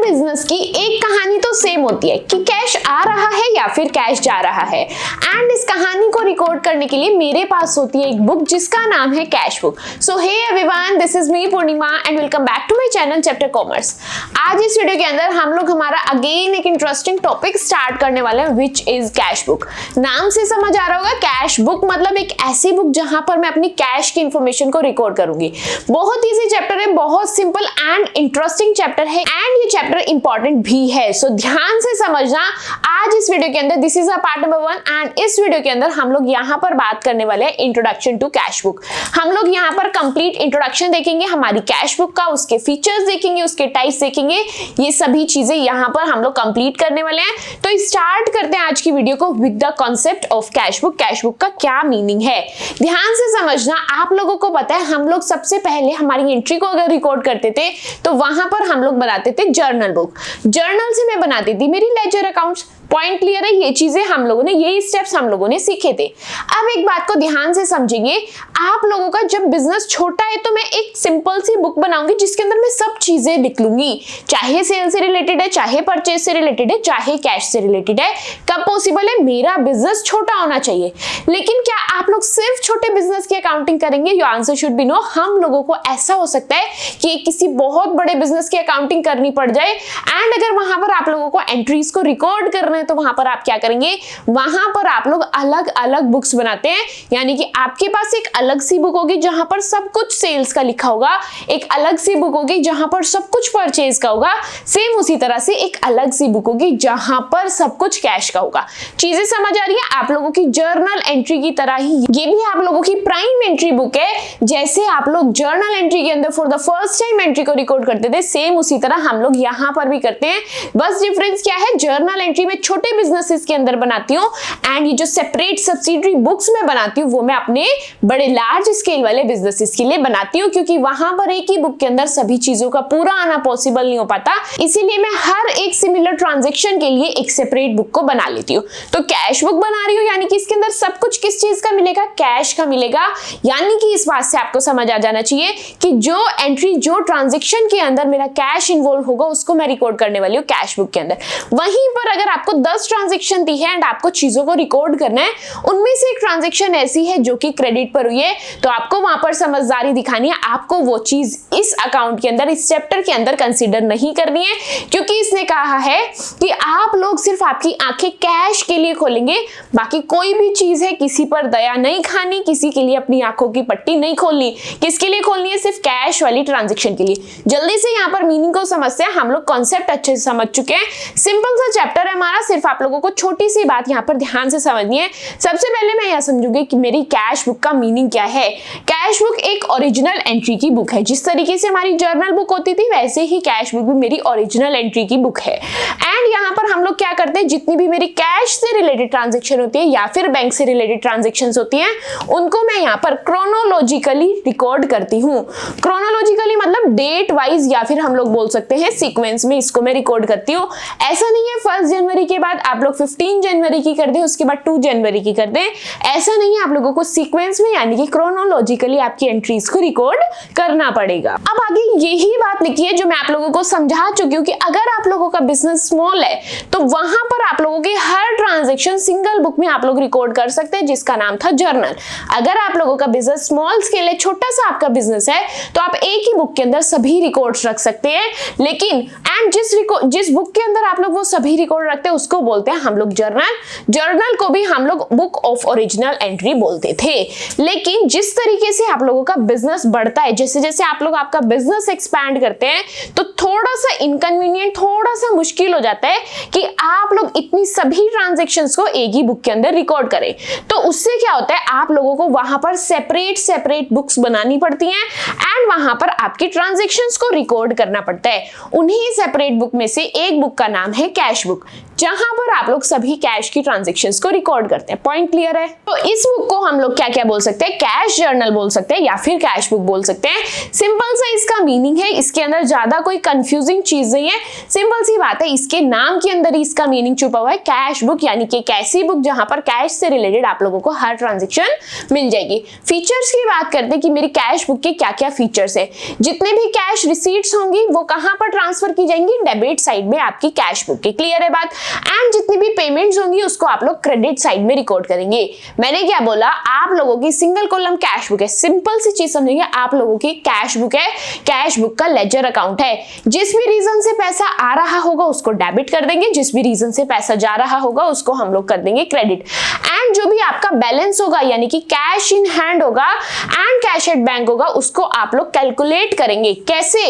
Business की एक कहानी तो सेम होती है कि कैश आ रहा है या फिर कैश जा रहा है। एंड इस कहानी को रिकॉर्ड करने के लिए मेरे पास होती है एक बुक जिसका नाम है cash book. So hey everyone, this is me Purnima and welcome back to my channel Chapter Commerce. आज इस वीडियो के अंदर हम लोग हमारा अगेन एक इंटरेस्टिंग टॉपिक स्टार्ट करने वाले हैं विच इज कैश बुक। नाम से समझ आ रहा होगा, कैश बुक मतलब एक ऐसी बुक जहां पर मैं अपनी कैश की इंफॉर्मेशन को रिकॉर्ड करूंगी। बहुत ईजी चैप्टर है, बहुत सिंपल एंड इंटरेस्टिंग चैप्टर है एंड ये चैप्टर इंपॉर्टेंट भी है। सो ध्यान से समझना आज इस वीडियो के अंदर। This is a part number 1 and इस वीडियो के अंदर हम लोग यहाँ पर बात करने वाले हैं इंट्रोडक्शन टू कैश बुक। हम लोग यहाँ पर कंप्लीट इंट्रोडक्शन देखेंगे हमारी कैश बुक का, उसके फीचर्स देखेंगे, उसके टाइप्स देखेंगे, ये सभी चीजें यहाँ पर हम लोग कंप्लीट करने वाले हैं। तो स्टार्ट करते हैं आज की वीडियो को with the concept of cash book. Cash book का क्या मीनिंग है ध्यान से समझना। आप लोगों को पता है हम लोग सबसे पहले हमारी एंट्री को अगर रिकॉर्ड करते थे तो वहां पर हम लोग बनाते थे जर्नल बुक। जर्नल से मैं बनाती थी मेरी लेजर अकाउंट्स। पॉइंट क्लियर है? ये चीजें हम लोगों ने, यही स्टेप्स हम लोगों ने सीखे थे। अब एक बात को ध्यान से समझेंगे, आप लोगों का जब बिजनेस छोटा है तो मैं एक सिंपल सी बुक बनाऊंगी जिसके अंदर मैं सब चीजें लिख लूंगी, चाहे सेल से रिलेटेड है, चाहे परचेज से रिलेटेड है, चाहे कैश से रिलेटेड है। कब पॉसिबल है? मेरा बिजनेस छोटा होना चाहिए। लेकिन क्या आप लोग सिर्फ छोटे बिजनेस की अकाउंटिंग करेंगे? Your answer should be no. हम लोगों को ऐसा हो सकता है कि किसी बहुत बड़े बिजनेस की अकाउंटिंग करनी पड़ जाए एंड अगर वहां पर आप लोगों को एंट्रीज को रिकॉर्ड करना है तो वहां पर आप क्या करेंगे, वहां पर आप लोग अलग अलग बुक्स बनाते हैं। यानी कि आपके पास एक अलग सी बुक होगी जहां पर सब कुछ सेल्स का लिखा होगा, एक अलग सी बुक होगी जहां पर सब कुछ परचेज का होगा, सेम उसी तरह से एक अलग सी बुक होगी जहां पर सब कुछ कैश का होगा। चीजें समझ आ रही है? आप लोगों की जर्नल एंट्री की तरह ही ये भी आप लोगों की प्राइम एंट्री बुक है। जैसे आप लोग जर्नल एंट्री के अंदर for the first time entry को रिकॉर्ड करते थे, सेम उसी तरह हम लोग यहां पर भी करते हैं। बस डिफरेंस क्या है, जर्नल एंट्री में छोटे बिजनेसेस के अंदर बनाती हूँ एंड ये जो सेपरेट सब्सिडरी बुक्स में बनाती हूँ वो मैं अपने बड़े लार्ज स्केल वाले बिजनेसेस के लिए बनाती हूँ, क्योंकि वहां पर एक ही बुक के अंदर सभी चीजों का पूरा आना पॉसिबल नहीं हो पाता। इसीलिए मैं हर एक सिमिलर ट्रांजैक्शन के लिए एक सेपरेट बुक को बना लेती हूँ। तो कैश बुक बना रही हूँ यानी कि इसके अंदर सब कुछ किस चीज का मिलेगा, कैश का मिलेगा। यानी कि इस बात से आपको समझ आ जाना चाहिए कि जो एंट्री, जो ट्रांजेक्शन के अंदर मेरा कैश इन्वॉल्व होगा उसको मैं रिकॉर्ड करने वाली हूँ कैश बुक के अंदर। वहीं पर अगर आपको 10 ट्रांजेक्शन दी है एंड आपको चीजों को रिकॉर्ड करना है, उनमें से एक ट्रांजेक्शन ऐसी है जो कि क्रेडिट पर हुई है, तो आपको वहां पर समझदारी दिखानी है। आपको वो चीज इस अकाउंट के अंदर, इस चैप्टर के अंदर कंसीडर नहीं करनी है, क्योंकि इसने कहा है कि आप लोग सिर्फ आपकी आंखें कैश के लिए खोलेंगे। बाकी कोई भी चीज है, किसी पर दया नहीं खानी, किसी के लिए अपनी आंखों की पट्टी नहीं खोलनी। किसके लिए खोलनी है? सिर्फ कैश वाली ट्रांजेक्शन के लिए। जल्दी से यहाँ पर मीनिंग को समझते हैं। हम लोग कॉन्सेप्ट अच्छे से समझ चुके हैं, सिंपल सा चैप्टर है हमारा। सिर्फ आप लोगों को छोटी सी बात यहाँ पर ध्यान से समझनी है। सबसे पहले मैं यह समझूंगी कि मेरी कैश बुक का मीनिंग क्या है। कैश बुक एक ओरिजिनल एंट्री की बुक है। जिस तरीके से हमारी जर्नल बुक होती थी वैसे ही कैश बुक भी मेरी ओरिजिनल एंट्री की बुक है। एंड यहाँ पर हम लोग क्या करते हैं, जितनी भी मेरी कैश से रिलेटेड ट्रांजेक्शन होती है या फिर बैंक से रिलेटेड ट्रांजेक्शन होती है, उनको मैं यहाँ पर क्रोनोलॉजिकली रिकॉर्ड करती हूँ। क्रोनोलॉजिकली मतलब डेट वाइज या फिर हम लोग बोल सकते हैं सीक्वेंस में इसको मैं रिकॉर्ड करती हूँ। ऐसा नहीं है 1 जनवरी के बाद आप लोग 15 जनवरी की कर दें, उसके बाद 2 जनवरी की कर दें। ऐसा नहीं है, आप लोगों को सीक्वेंस में यानी कि क्रोनोलॉजिकली आपकी एंट्रीज को रिकॉर्ड करना पड़ेगा। अब आगे यही बात लिखी है जो मैं आप लोगों को समझा चुकी हूँ कि अगर आप लोगों का बिजनेस स्मॉल है तो वहां पर आप लोगों की हर ट्रांजेक्शन सिंगल बुक में आप लोग रिकॉर्ड कर सकते हैं जिसका नाम था जर्नल। अगर आप लोगों का बिजनेस स्मॉल स्केल है, छोटा सा आपका बिजनेस है, तो आप एक ही बुक के अंदर सभी रिकॉर्ड्स रख सकते हैं। लेकिन एंड जिस बुक के अंदर आप लोग वो सभी रिकॉर्ड रखते हैं उसको बोलते हैं हम लोग जर्नल। जर्नल को भी हम लोग बुक ऑफ ओरिजिनल एंट्री बोलते थे। लेकिन जिस तरीके से आप लोगों का बिजनेस बढ़ता है, जैसे जैसे आप लोग आपका बिजनेस एक्सपैंड करते हैं, तो थोड़ा सा इनकन्वीनियंट, थोड़ा सा मुश्किल हो जाता है कि आप लोग इतनी सभी ट्रांजेक्शंस को एक ही बुक के अंदर रिकॉर्ड करें। तो उससे क्या होता है, आप लोगों को वहां पर सेपरेट बुक्स बनानी पड़ती हैं एंड वहां पर आपकी ट्रांजेक्शंस को रिकॉर्ड करना पड़ता है। उन्हीं सेपरेट बुक में से एक बुक का नाम है कैश बुक। जहां पर आप लोग सभी कैश की ट्रांजैक्शंस को रिकॉर्ड करते हैं। पॉइंट क्लियर है? तो इस बुक को हम लोग क्या क्या बोल सकते हैं? कैश जर्नल बोल सकते हैं या फिर कैश बुक बोल सकते हैं। सिंपल सा इसका मीनिंग है, इसके अंदर ज्यादा कोई कंफ्यूजिंग चीज नहीं है, सिंपल सी बात है, इसके नाम के अंदर ही इसका मीनिंग छुपा हुआ है। कैश बुक यानी कि एक ऐसी बुक जहां पर कैश से रिलेटेड आप लोगों को हर ट्रांजैक्शन मिल जाएगी। फीचर्स की बात करते हैं कि मेरी कैश बुक के क्या क्या फीचर्स है। जितने भी कैश रिसीट्स होंगी वो कहां पर ट्रांसफर की जाएंगी? डेबिट साइड में आपकी कैश बुक की। क्लियर है बात? एंड जितनी भी पेमेंट्स होंगी उसको आप लोग क्रेडिट साइड में रिकॉर्ड करेंगे। मैंने क्या बोला? आप लोगों की सिंगल कॉलम कैश बुक है। सिंपल सी चीज समझेंगे, आप लोगों की कैश बुक है, कैश बुक का लेजर अकाउंट है। जिस भी रीजन से पैसा आ रहा होगा उसको डेबिट कर देंगे, जिस भी रीजन से पैसा जा रहा होगा उसको हम लोग कर देंगे क्रेडिट। एंड जो भी आपका बैलेंस होगा यानी कि कैश इन हैंड होगा एंड कैश एट बैंक होगा उसको आप लोग कैलकुलेट करेंगे। कैसे?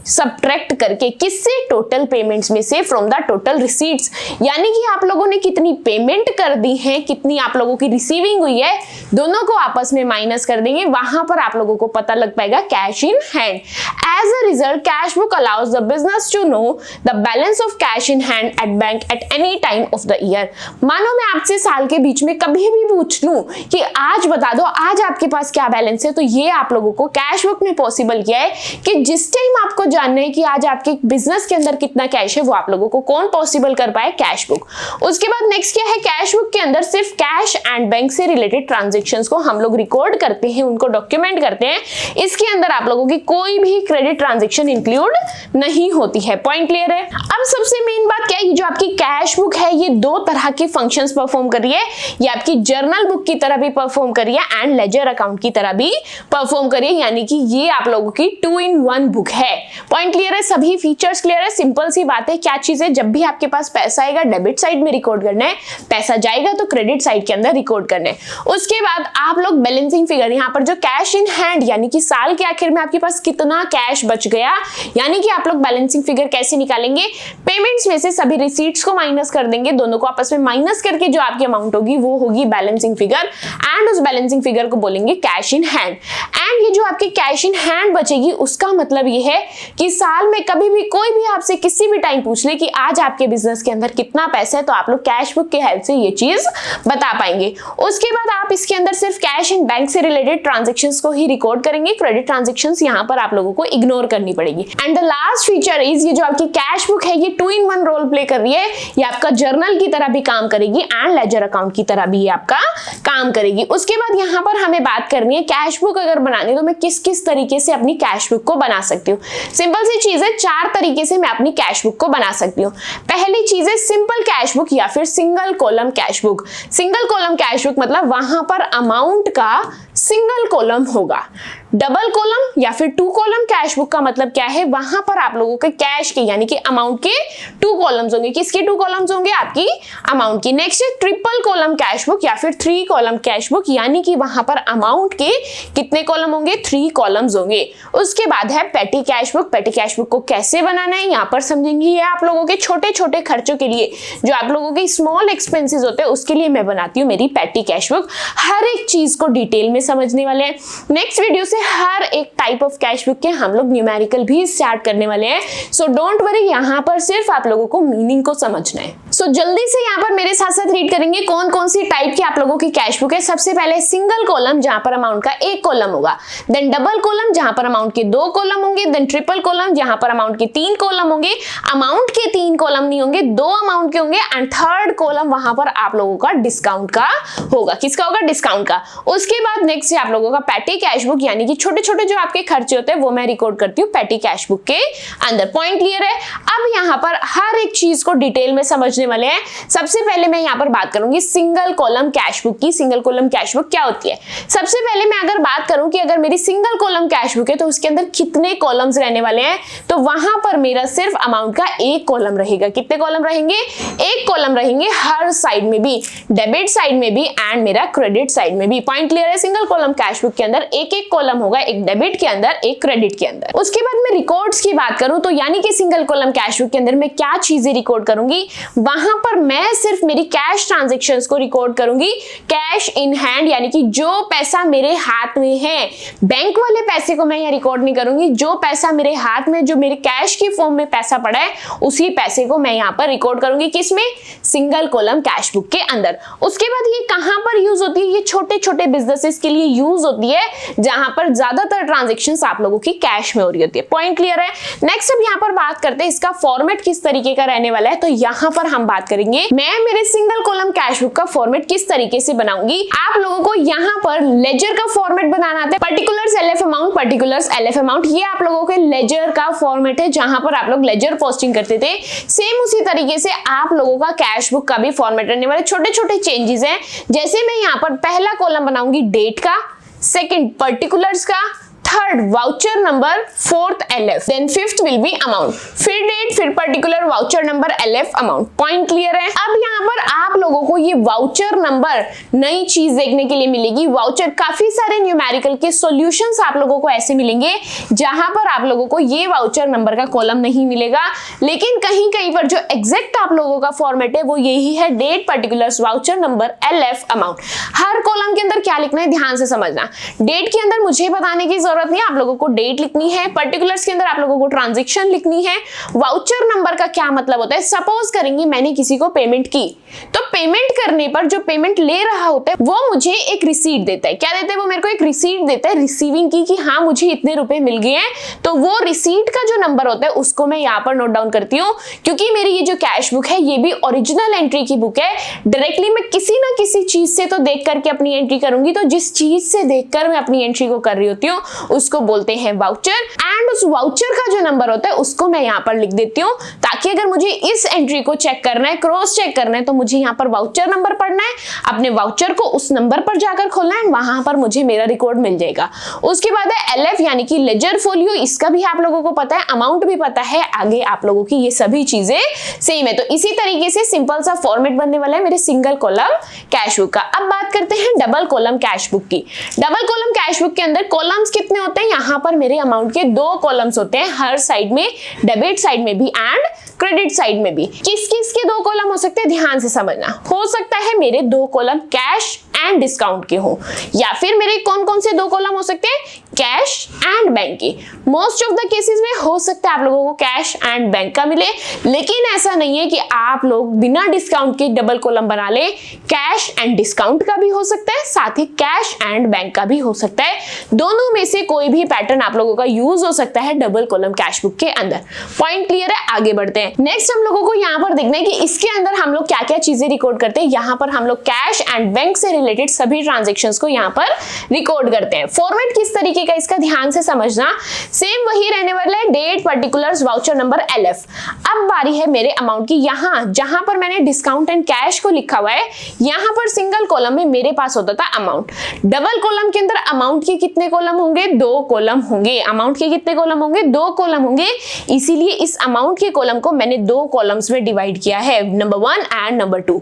सब्ट्रैक्ट करके। किससे? टोटल पेमेंट्स में से, फ्रॉम द टोटल रिसीट्स। यानी कि आप लोगों ने कितनी पेमेंट कर दी है, कितनी आप लोगों की रिसीविंग हुई है, दोनों को आपस में माइनस कर देंगे। वहां पर आप लोगों को पता लग पाएगा cash in hand. As a result cash book allows the business to know the balance of cash in hand at bank at any time of the year. मानो मैं आपसे साल के बीच में कभी भी पूछ लूं कि आज बता दो आज आपके पास क्या बैलेंस है, तो ये आप लोगों को कैश बुक ने पॉसिबल किया है कि जिस टाइम आपको जानना है कि आज आपके बिजनेस के अंदर कितना कैश है वो आप लोगों को कौन पॉसिबल कर पाए? Cash book. उसके बाद नेक्स्ट क्या है? कैश बुक के अंदर सिर्फ कैश एंड बैंक से रिलेटेड ट्रांजैक्शंस को हम लोग रिकॉर्ड करते हैं, उनको डॉक्यूमेंट करते हैं। इसके अंदर आप लोगों की कोई भी क्रेडिट ट्रांजैक्शन इंक्लूड नहीं होती है। पॉइंट क्लियर है? अब सबसे मेन बात क्या है, ये जो आपकी कैश बुक है ये दो तरह के फंक्शंस परफॉर्म कर रही है। ये आपकी जर्नल बुक की तरह भी परफॉर्म कर रही है एंड लेजर अकाउंट की तरह भी परफॉर्म कर रही है, यानी कि ये आप लोगों की 2-in-1 बुक है। पॉइंट क्लियर है? सभी फीचर्स क्लियर है? सिंपल सी बात है। क्या चीज है? जब भी आपके पास पैसा आएगा डेबिट साइड में रिकॉर्ड करना है, पैसा जाएगा तो क्रेडिट साइड के अंदर रिकॉर्ड करना है। उसके बाद आप लोग बैलेंसिंग फिगर, यहाँ पर जो कैश इन हैंड यानी कि साल के आखिर में आपके पास कितना कैश बच गया, यानी कि आप लोग बैलेंसिंग फिगर कैसे निकालेंगे? पेमेंट्स में से सभी रिसीट्स को माइनस कर देंगे, दोनों को आपस में माइनस करके जो आपकी अमाउंट होगी वो होगी बैलेंसिंग फिगर एंड उस बैलेंसिंग फिगर को बोलेंगे कैश इन हैंड। एंड ये जो आपकी कैश इन हैंड बचेगी उसका मतलब ये है कि साल में कभी भी कोई भी आपसे किसी भी टाइम पूछ ले कि आज आपके बिजनेस के अंदर कितना पैसा है, तो आप लोग कैश बुक की हेल्प से ये चीज बता पाएंगे। उसके बाद आप इसके अंदर सिर्फ कैश एंड बैंक से रिलेटेड ट्रांजैक्शंस को ही रिकॉर्ड करेंगे, क्रेडिट ट्रांजैक्शंस यहां पर आप लोगों को इग्नोर करनी पड़ेगी। And the last feature is ये जो आपकी कैश बुक है ये 2-in-1 रोल प्ले कर रही है। ये आपका जर्नल की तरह भी काम करेगी एंड लेजर अकाउंट की तरह भी ये आपका काम करेगी। उसके बाद यहाँ पर हमें बात करनी है कैश बुक अगर बनानी तो मैं किस किस तरीके से अपनी कैश बुक को बना सकती हूँ। सिंपल सी चीज है, 4 तरीके से मैं अपनी कैश बुक को बना सकती हूँ। पहली चीज है सिंपल कैश बुक या फिर single column cash book. Single column cash book मतलब वहां पर अमाउंट का सिंगल कॉलम होगा। डबल कॉलम या फिर 2 कॉलम कैश बुक का मतलब क्या है? वहां पर आप लोगों के कैश के यानी कि अमाउंट के 2 कॉलम्स होंगे। किसके 2 कॉलम्स होंगे? आपकी अमाउंट की। नेक्स्ट है ट्रिपल कॉलम कैश बुक या फिर 3 कॉलम कैश बुक, यानी कि वहां पर अमाउंट के कितने कॉलम होंगे? 3 कॉलम्स होंगे। उसके बाद है पेटी कैश बुक। पेटी कैश बुक को कैसे बनाना है यहाँ पर समझेंगे। ये आप लोगों के छोटे छोटे खर्चों के लिए, जो आप लोगों के स्मॉल एक्सपेंसेस होते हैं उसके लिए मैं बनाती हूँ मेरी पेटी कैश बुक। हर एक चीज को डिटेल में समझने वाले हैं। नेक्स्ट वीडियो से हर एक टाइप ऑफ कैश बुक के हम लोग न्यूमेरिकल भी स्टार्ट करने वाले हैं। सो डोंट वरी, यहाँ पर सिर्फ आप लोगों को मीनिंग को समझना है। सो जल्दी से यहाँ पर मेरे साथ साथ रीड करेंगे कौन कौन सी टाइप की आप लोगों की कैश बुक है। सबसे पहले सिंगल कॉलम जहां पर अमाउंट का 1 कॉलम होगा, देन डबल कॉलम जहां पर अमाउंट के 2 कॉलम होंगे, देन ट्रिपल कॉलम जहां पर अमाउंट के 3 कॉलम होंगे, अमाउंट के 3 कॉलम नहीं होंगे, 2 अमाउंट के होंगे, एंड थर्ड कॉलम वहां पर आप लोगों का डिस्काउंट का होगा। किसका होगा? डिस्काउंट का। उसके बाद नेक्स्ट है आप लोगों का पेटी कैश बुक, यानी कि छोटे छोटे जो आपके खर्चे होते हैं वो मैं रिकॉर्ड करती हूँ पेटी कैश बुक के अंदर। पॉइंट क्लियर है? अब यहाँ पर हर एक चीज को डिटेल में समझने वाले हैं। सबसे पहले मैं यहाँ पर बात करूंगी सिंगल कॉलम कैश बुक की। सिंगल कॉलम कैश बुक क्या होती है? सबसे पहले मैं अगर बात करूं कि अगर मेरी सिंगल कॉलम कैश बुक है तो उसके अंदर कितने कॉलम्स रहने वाले हैं, तो वहां पर मेरा सिर्फ अमाउंट का 1 कॉलम रहेगा। कितने कॉलम रहेंगे? 1 कॉलम रहेंगे हर साइड में भी, डेबिट साइड में भी एंड मेरा क्रेडिट साइड में भी। पॉइंट क्लियर है? सिंगल कॉलम कैश बुक के अंदर 1-1 कॉलम होगा, एक डेबिट के अंदर, एक क्रेडिट के अंदर। उसके बाद मैं रिकॉर्ड्स की बात करूं तो यानी कि सिंगल कॉलम कैश बुक के अंदर मैं क्या चीजें रिकॉर्ड करूंगी, वहां पर मैं सिर्फ मेरी कैश ट्रांजैक्शंस को रिकॉर्ड करूंगी। कैश इन हैंड यानी कि जो पैसा मेरे हाथ में है, बैंक वाले पैसे को मैं यहाँ रिकॉर्ड नहीं करूंगी। जो पैसा मेरे हाथ में, जो मेरे कैश की फॉर्म में पैसा पड़ा है उसी पैसे को मैं यहाँ पर रिकॉर्ड करूंगी, किसमें, सिंगल कॉलम कैश बुक के अंदर। उसके बाद ये कहां पर यूज होती है, ये छोटे छोटे बिजनेसेस के लिए यूज होती है जहां पर ज्यादातर ट्रांजैक्शंस आप लोगों की कैश में हो रही होती है। पॉइंट क्लियर है। नेक्स्ट अब यहाँ पर बात करते हैं इसका फॉर्मेट किस तरीके का रहने वाला है। तो यहाँ पर हम बात करेंगे मैं मेरे सिंगल कॉलम कैश बुक का फॉर्मेट किस तरीके से बनाऊंगी। आप लोगों को यहाँ पर लेजर का फॉर्मेट बनाना आता है, particulars LF amount, particulars LF amount, ये आप लोगों के लेजर का फॉर्मेट है जहां पर आप लोग लेजर पोस्टिंग करते थे। सेम उसी तरीके से आप लोगों का कैश बुक का भी फॉर्मेट रहने वाले, छोटे छोटे चेंजेस हैं। जैसे मैं यहाँ पर पहला कॉलम बनाऊंगी डेट का, सेकंड पर्टिकुलर्स का, third voucher number, fourth LF, then fifth will be amount, फिर डेट, फिर particular, voucher number, LF, amount. Point clear है। अब यहाँ पर आप लोगों को ये वाउचर नंबर नई चीज देखने के लिए मिलेगी। वाउचर काफी सारे न्यूमेरिकल के सॉल्यूशंस आप लोगों को ऐसे मिलेंगे जहां पर आप लोगों को ये वाउचर नंबर का कॉलम नहीं मिलेगा, लेकिन कहीं कहीं पर जो एग्जैक्ट आप लोगों का फॉर्मेट है वो यही है, date, particulars, voucher number, LF, amount. हर कॉलम के अंदर क्या लिखना है ध्यान से समझना। डेट के अंदर मुझे बताने की जरूरत नहीं, आप लोगों को डेट लिखनी है। पर्टिकुलर्स के अंदर आप लोगों को ट्रांजैक्शन लिखनी है। वाउचर नंबर का क्या मतलब होता है, सपोज करेंगे मैंने किसी को पेमेंट की, तो पेमेंट करने पर जो पेमेंट ले रहा होता है वो मुझे एक रिसीट देता है। क्या देता है, वो मेरे को एक रिसीट देता है रिसीविंग की, कि हाँ मुझे इतने रुपए मिल गए हैं। तो वो रिसीट का जो नंबर होता है उसको मैं यहाँ पर नोट डाउन करती हूँ, क्योंकि मेरी ये जो कैश बुक है ये भी ओरिजिनल एंट्री की बुक है। डायरेक्टली मैं किसी ना किसी चीज से तो देख करके अपनी एंट्री करूंगी, तो जिस चीज से देखकर मैं अपनी एंट्री को कर रही होती हूँ उसको बोलते हैं वाउचर। एंड उस वाउचर का जो नंबर होता है उसको मैं यहाँ पर लिख देती हूँ, ताकि अगर मुझे इस एंट्री को चेक करना है, क्रॉस चेक करना है, तो मुझे यहाँ पर वाउचर नंबर पढ़ना है, अपने वाउचर को उस नंबर पर जाकर खोलना है, वहां पर मुझे मेरा रिकॉर्ड मिल जाएगा। उसके बाद है एलएफ यानी कि लेजर फोलियो, इसका भी आप लोगों को पता है, अमाउंट भी पता है, आगे आप लोगों की ये सभी चीजें सेम है। तो इसी तरीके से सिंपल सा फॉर्मेट बनने वाला है मेरे सिंगल कॉलम कैश बुक का। अब बात करते हैं डबल कॉलम कैश बुक की। डबल कॉलम कैश बुक के अंदर कॉलम्स कितने होते हैं, यहाँ पर मेरे अमाउंट के 2 कॉलम्स होते हैं, हर साइड में, डेबिट साइड में भी एंड क्रेडिट साइड में भी। किस किस के 2 कॉलम हो सकते हैं ध्यान से समझना। हो सकता है मेरे 2 कॉलम कैश एंड डिस्काउंट के हो, या फिर मेरे कौन कौन से 2 कॉलम हो सकते हैं, कैश एंड बैंक के। मोस्ट ऑफ द केसेस में हो सकता है आप लोगों को कैश एंड बैंक का मिले, लेकिन ऐसा नहीं है कि आप लोग बिना डिस्काउंट के डबल कॉलम बना ले। कैश एंड डिस्काउंट का भी हो सकता है, साथ ही कैश एंड बैंक का भी हो सकता है। दोनों में से कोई भी पैटर्न आप लोगों का यूज हो सकता है डबल कॉलम कैश बुक के अंदर। पॉइंट क्लियर है। आगे बढ़ते हैं। नेक्स्ट हम लोगों को यहाँ पर देखना है कि इसके अंदर हम लोग क्या क्या चीजें रिकॉर्ड करते हैं। यहाँ पर हम लोग कैश एंड बैंक से रिलेटेड सभी ट्रांजेक्शंस को यहाँ पर रिकॉर्ड करते हैं। फॉर्मेट किस तरीके का इसका ध्यान से समझना, सेम वही रहने वाला है, date, particulars, voucher number, LF. अब बारी है मेरे अमाउंट की। यहाँ जहां पर मैंने डिस्काउंट एंड कैश को लिखा हुआ है, यहाँ पर सिंगल कॉलम में मेरे पास होता था अमाउंट। डबल कॉलम के अंदर अमाउंट के कितने कॉलम होंगे, 2 कॉलम होंगे। अमाउंट के कितने कॉलम होंगे, 2 कॉलम होंगे। इसीलिए इस अमाउंट के कॉलम को मैंने 2 कॉलम्स में डिवाइड किया है, नंबर 1 एंड नंबर 2।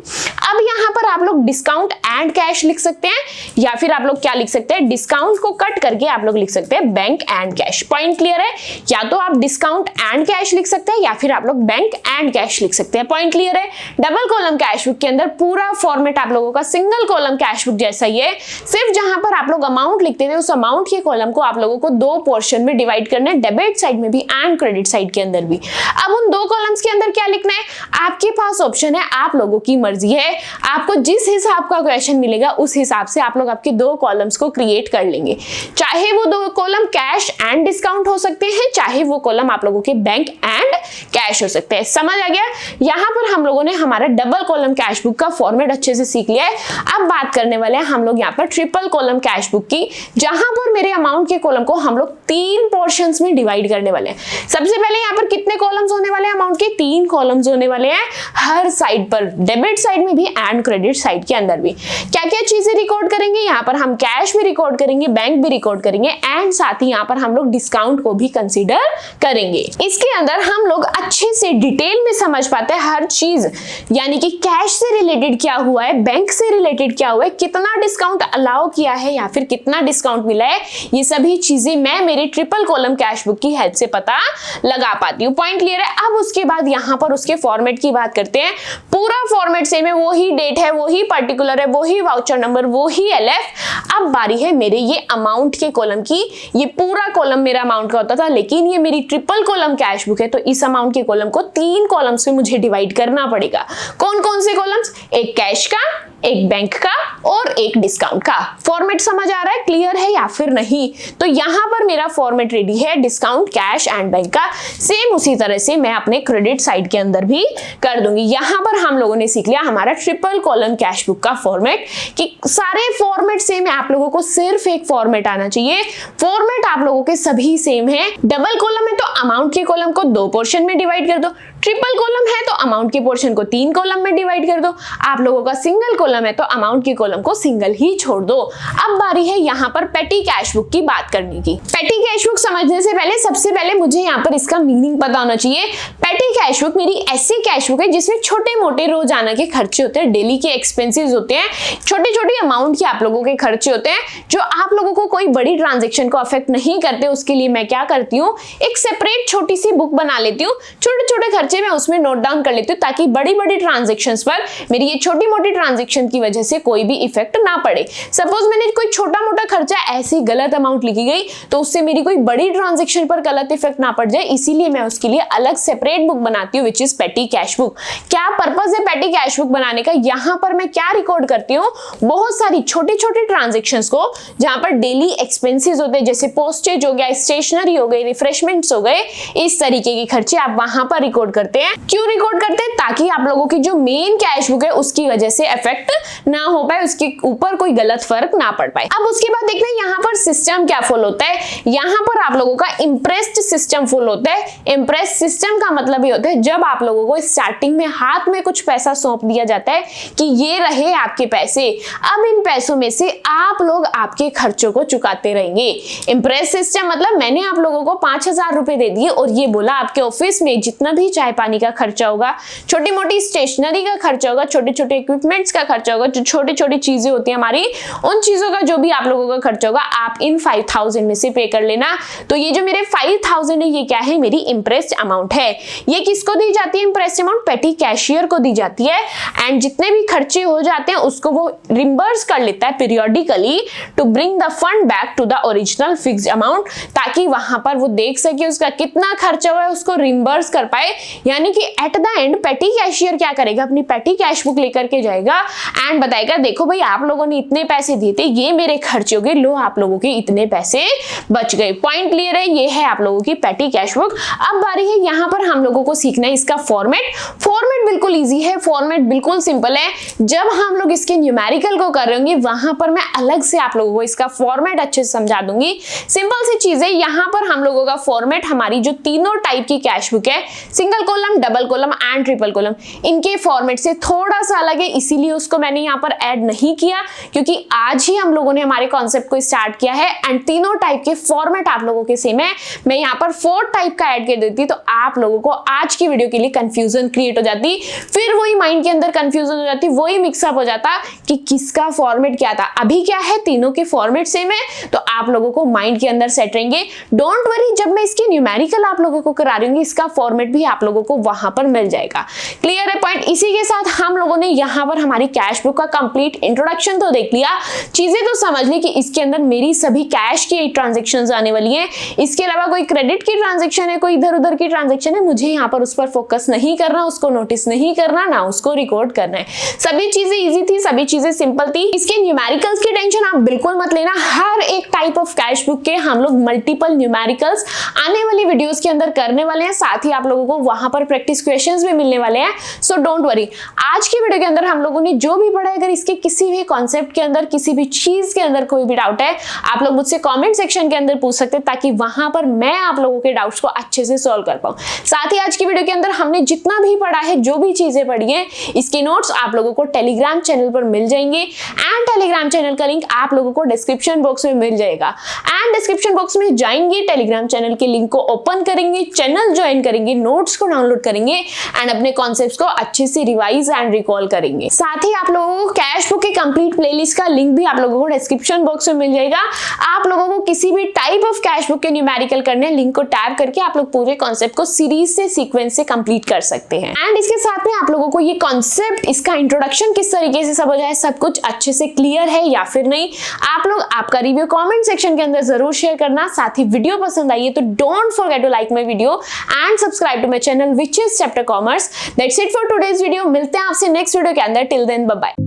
अब यहाँ पर आप लोग डिस्काउंट एंड कैश लिख सकते हैं, या फिर आप लोग क्या लिख सकते हैं, डिस्काउंट को कट करके आप लोग लिख सकते हैं bank and cash. Point clear है। या तो आप डिस्काउंट एंड कैश लिख सकते हैं, या फिर आप लोग बैंक एंड कैश लिख सकते हैं। पॉइंट क्लियर है। डबल कॉलम कैश बुक के अंदर पूरा फॉर्मेट आप लोगों का सिंगल कॉलम कैश बुक जैसा ही है, सिर्फ जहां पर आप लोग अमाउंट लिखते थे उस अमाउंट के कॉलम को आप लोगों को 2 पोर्शन में डिवाइड करना है, डेबिट साइड में भी एंड क्रेडिट साइड के अंदर भी। अब उन 2 कॉलम्स के अंदर क्या लिखना है, आपके पास ऑप्शन है, आप लोगों की मर्जी है। आपको जिस हिसाब का क्वेश्चन मिलेगा उस हिसाब से आप लोग आपके 2 कॉलम्स को क्रिएट कर लेंगे। चाहे वो 2 कॉलम कैश एंड डिस्काउंट हो सकते हैं, चाहे वो कॉलम आप लोगों के बैंक एंड कैश हो सकते हैं। समझ आ गया। यहाँ पर हम लोगों ने हमारा डबल कॉलम कैश बुक का फॉर्मेट अच्छे से सीख लिया है। अब बात करने वाले हैं हम लोग यहाँ पर ट्रिपल कॉलम कैश बुक की, जहां पर मेरे अमाउंट के कॉलम को हम लोग 3 पोर्शंस में डिवाइड करने वाले हैं। सबसे पहले यहाँ पर कितने कॉलम्स होने वाले हैं, अमाउंट के 3 कॉलम्स होने वाले हैं, हर साइड पर, डेबिट साइड में भी एंड क्रेडिट साइड के अंदर भी। क्या क्या चीजें रिकॉर्ड करेंगे, यहाँ पर हम कैश भी रिकॉर्ड करेंगे, बैंक भी रिकॉर्ड करेंगे, एंड साथ ही यहाँ पर हम लोग डिस्काउंट को भी कंसीडर करेंगे। इसके अंदर हम लोग अच्छे से डिटेल में समझ पाते हैं हर चीज, यानी कि कैश से रिलेटेड क्या हुआ है, बैंक से रिलेटेड क्या हुआ है, कितना डिस्काउंट अलाउ किया है या फिर कितना डिस्काउंट मिला है, ये सभी चीजें मैं मेरे ट्रिपल कॉलम कैश बुक की हेल्प से पता लगा पाती हूँ। पॉइंट क्लियर है। अब उसके बाद बाद यहाँ पर उसके फॉर्मेट की बात करते हैं। पूरा फॉर्मेट सेम है, वही डेट है, वही पर्टिकुलर है, वही वाउचर नंबर, वही LF। अब बारी है मेरे ये अमाउंट के कॉलम की। ये पूरा कॉलम मेरा अमाउंट का होता था, लेकिन ये मेरी ट्रिपल कॉलम कैश बुक है, तो इस अमाउंट के कॉलम को 3 कॉलम्स में मुझे डिवाइड करना पड़ेगा। कौन कौन से कॉलम्स? एक कैश का, एक बैंक का और एक डिस्काउंट का। फॉर्मेट समझ आ रहा है, क्लियर है या फिर नहीं? तो यहां पर मेरा फॉर्मेट रेडी है डिस्काउंट, कैश एंड बैंक का। सेम उसी तरह से मैं अपने क्रेडिट साइड के अंदर भी कर दूंगी। यहां पर हम लोगों ने सीख लिया हमारा ट्रिपल कॉलम कैश बुक का फॉर्मेट, कि सारे फॉर्मेट सेम है, आप लोगों को सिर्फ एक फॉर्मेट आना चाहिए। फॉर्मेट आप लोगों के सभी सेम है। डबल कॉलम है तो अमाउंट के कॉलम को 2 पोर्शन में डिवाइड कर दो, ट्रिपल कॉलम है तो अमाउंट के पोर्शन को 3 कॉलम में डिवाइड कर दो। आप लोगों का सिंगल कॉलम है तो अमाउंट के कॉलम को सिंगल ही छोड़ दो। अब बारी है यहाँ पर पेटी कैश बुक की बात करने की। पेटी कैश बुक समझने से पहले सबसे पहले मुझे यहाँ पर इसका मीनिंग पता होना चाहिए। पेटी कैश बुक मेरी ऐसी कैश बुक है जिसमें छोटे मोटे रोजाना के खर्चे होते हैं, डेली के एक्सपेंसेस होते हैं, छोटे छोटे अमाउंट के आप लोगों के खर्चे होते हैं जो आप लोगों को कोई बड़ी ट्रांजेक्शन को अफेक्ट नहीं करते। उसके लिए मैं क्या करती हूँ, एक सेपरेट छोटी सी बुक बना लेती हूँ, छोटे छोटे खर्चे मैं उसमें नोट डाउन कर लेती हूँ, ताकि बड़ी बड़ी ट्रांजेक्शंस पर मेरी ये छोटी मोटी ट्रांजेक्शन की वजह से कोई भी इफेक्ट ना पड़े। सपोज मैंने कोई छोटा मोटा खर्चा ऐसी गलत अमाउंट लिखी गई तो उससे मेरी कोई बड़ी ट्रांजेक्शन पर गलत इफेक्ट ना पड़ जाए, इसीलिए मैं उसके लिए अलग सेपरेट बुक बनाती हूँ विच इज पेटी कैश बुक। क्या पर्पस है पेटी कैश बुक बनाने का? यहाँ पर मैं क्या रिकॉर्ड करती हूँ, बहुत सारी छोटे छोटे ट्रांजेक्शंस को जहां पर डेली एक्सपेंसेस होते हैं, जैसे पोस्टेज हो गया, स्टेशनरी हो गई, रिफ्रेशमेंट्स हो गए, इस तरीके के खर्चे आप वहां पर रिकॉर्ड करते हैं। क्यों रिकॉर्ड करते हैं? ताकि आप लोगों की जो मेन कैश बुक है उसकी वजह से इफेक्ट ना हो पाए, उसके ऊपर कोई गलत फर्क ना पड़ पाए। अब उसके बाद देखते हैं यहाँ पर सिस्टम क्या फॉलो होता है। यहाँ पर आप लोगों का इम्प्रेस्ड सिस्टम फॉलो होता है। इम्प्रेस्ड सिस्टम का मतलब ये होता है जब आप लोगों को स्टार्टिंग में हाथ में कुछ पैसा सौंप दिया जाता है कि ये रहे आपके पैसे, अब इन पैसों में से आप लोग आपके खर्चों को चुकाते रहेंगे। इम्प्रेस्ड सिस्टम मतलब मैंने आप लोगों को 5,000 रुपए दे दिए और ये बोला आपके ऑफिस में जितना भी चाय पानी का खर्चा होगा, छोटी मोटी स्टेशनरी का खर्चा होगा, छोटे छोटे इक्विपमेंट्स का खर्चा होगा, जो छोटी छोटी चीजें होती है हमारी, उन चीजों का जो भी आप लोगों का खर्चा होगा आप इन 5,000 में से पे कर लेना। तो ये जो मेरे 5,000 है ये क्या है, मेरी इम्प्रेस्ड अमाउंट है। ये किसको दी जाती है इम्प्रेस्ड अमाउंट? पेटी कैशियर को दी जाती है। एंड जितने भी खर्चे हो जाते हैं उसको वो रिम्बर्स कर लेता है periodically to bring the fund back to the original fixed amount, ताकि वहां पर वो देख सके उसका कितना खर्चा हुआ है, उसको रिम्बर्स कर पाए। यानी कि एट द एंड पेटी कैशियर क्या करेगा, अपनी पेटी कैश बुक लेकर के जाएगा एंड बताएगा देखो भाई आप लोगों ने इतने पैसे दिए थे, ये मेरे खर्चे हो गए, लो आप लोगों के इतने पैसे बच गए। पॉइंट क्लियर है? ये है आप लोगों की पेटी कैश बुक। अब बारी है यहाँ पर हम लोगों को सीखना है इसका फॉर्मेट। फॉर्मेट बिल्कुल इजी है, फॉर्मेट बिल्कुल सिंपल है। जब हम लोग इसके न्यूमेरिकल को कर रहे होंगे वहां पर मैं अलग से आप लोगों को इसका फॉर्मेट अच्छे से समझा दूंगी। सिंपल सी चीज है, यहाँ पर हम लोगों का फॉर्मेट हमारी जो तीनों टाइप की कैश बुक है, single column, double column and triple column, इनके फॉर्मेट से थोड़ा सा अलग है, इसीलिए उसको मैंने यहाँ पर ऐड नहीं किया, क्योंकि आज ही हम लोगों ने हमारे कॉन्सेप्ट को स्टार्ट किया है एंड तीनों टाइप के फॉर्मेट आप लोगों के सेम है। मैं यहाँ पर 4 टाइप का ऐड कर देती तो आप लोगों को आज की वीडियो के लिए कंफ्यूजन क्रिएट हो जाती, फिर वही माइंड के अंदर कंफ्यूजन हो जाती, वही मिक्सअप हो जाता कि किसका फॉर्मेट क्या था। अभी क्या है, तीनों के फॉर्मेट सेम है, तो आप लोगों को माइंड के अंदर सेट रहेंगे। डोंट वरी, जब मैं इसकी न्यूमेरिकल आप लोगों को करा रही हूँ इसका फॉर्मेट भी आप लोगों को वहां पर मिल जाएगा। क्लियर है पॉइंट? इसी के साथ हम लोगों ने यहाँ पर हमारी कैश बुक का कंप्लीट इंट्रोडक्शन तो देख लिया, चीजें तो समझ ली कि इसके अंदर मेरी सभी कैश की ट्रांजेक्शंस आने वाली हैं। इसके अलावा कोई क्रेडिट की ट्रांजेक्शन है, कोई इधर उधर की ट्रांजेक्शन है, मुझे यहाँ पर उस पर फोकस नहीं करना, उसको नोटिस नहीं करना, ना उसको रिकॉर्ड करना है। सभी चीजें इजी थी, सभी चीजें सिंपल थी। इसके न्यूमेरिकल्स की टेंशन आप बिल्कुल मत लेना। हर एक टाइप ऑफ कैश बुक के हम लोग मल्टीपल न्यूमेरिकल्स आने वाली वीडियोस के अंदर करने वाले हैं, साथ ही आप लोगों को वहां पर प्रैक्टिस क्वेश्चंस भी मिलने वाले हैं। सो डोंट वरी, आज की वीडियो के अंदर हम लोगों ने जो भी पढ़ा है, अगर इसके किसी भी कॉन्सेप्ट के अंदर, किसी भी चीज के अंदर कोई भी डाउट है, आप लोग मुझसे कमेंट सेक्शन के अंदर पूछ सकते हैं, ताकि वहां पर मैं आप लोगों के डाउट्स को अच्छे से सॉल्व कर पाऊं। साथ ही आज की वीडियो के अंदर हमने जितना भी पढ़ा है, जो भी चीजें पढ़ी हैं, इसके नोट्स आप लोगों को टेलीग्राम चैनल पर मिल जाएंगे एंड टेलीग्राम चैनल का लिंक आप लोगों को डिस्क्रिप्शन बॉक्स में मिल जाएगा। एंड डिस्क्रिप्शन बॉक्स में जाएंगे, टेलीग्राम चैनल के लिंक को ओपन करेंगे, चैनल ज्वाइन करेंगे, नोट्स को डाउनलोड करेंगे एंड अपने कॉन्सेप्ट्स को अच्छे से रिवाइज एंड रिकॉल करेंगे। साथ ही आप लोगों को कैश बुक के कंप्लीट प्लेलिस्ट का लिंक भी आप लोगों को डिस्क्रिप्शन बॉक्स में मिल जाएगा। आप लोगों को किसी भी टाइप ऑफ कैश बुक के न्यूमेरिकल करने, लिंक को टैप करके आप लोग पूरे कॉन्सेप्ट को सीरीज से सीक्वेंस से कंप्लीट कर सकते हैं। एंड इसके साथ में आप लोगों को ये कॉन्सेप्ट, इसका इंट्रोडक्शन किस तरीके से सब हो जाए, सब कुछ अच्छे से क्लियर है या फिर नहीं, आप लोग आपका रिव्यू कमेंट सेक्शन के अंदर जरूर शेयर करना। साथ ही वीडियो पसंद आई है तो don't forget to like my video and subscribe to my channel which is Chapter Commerce. That's it for today's video. मिलते हैं आपसे नेक्स्ट वीडियो के अंदर। Till then bye bye.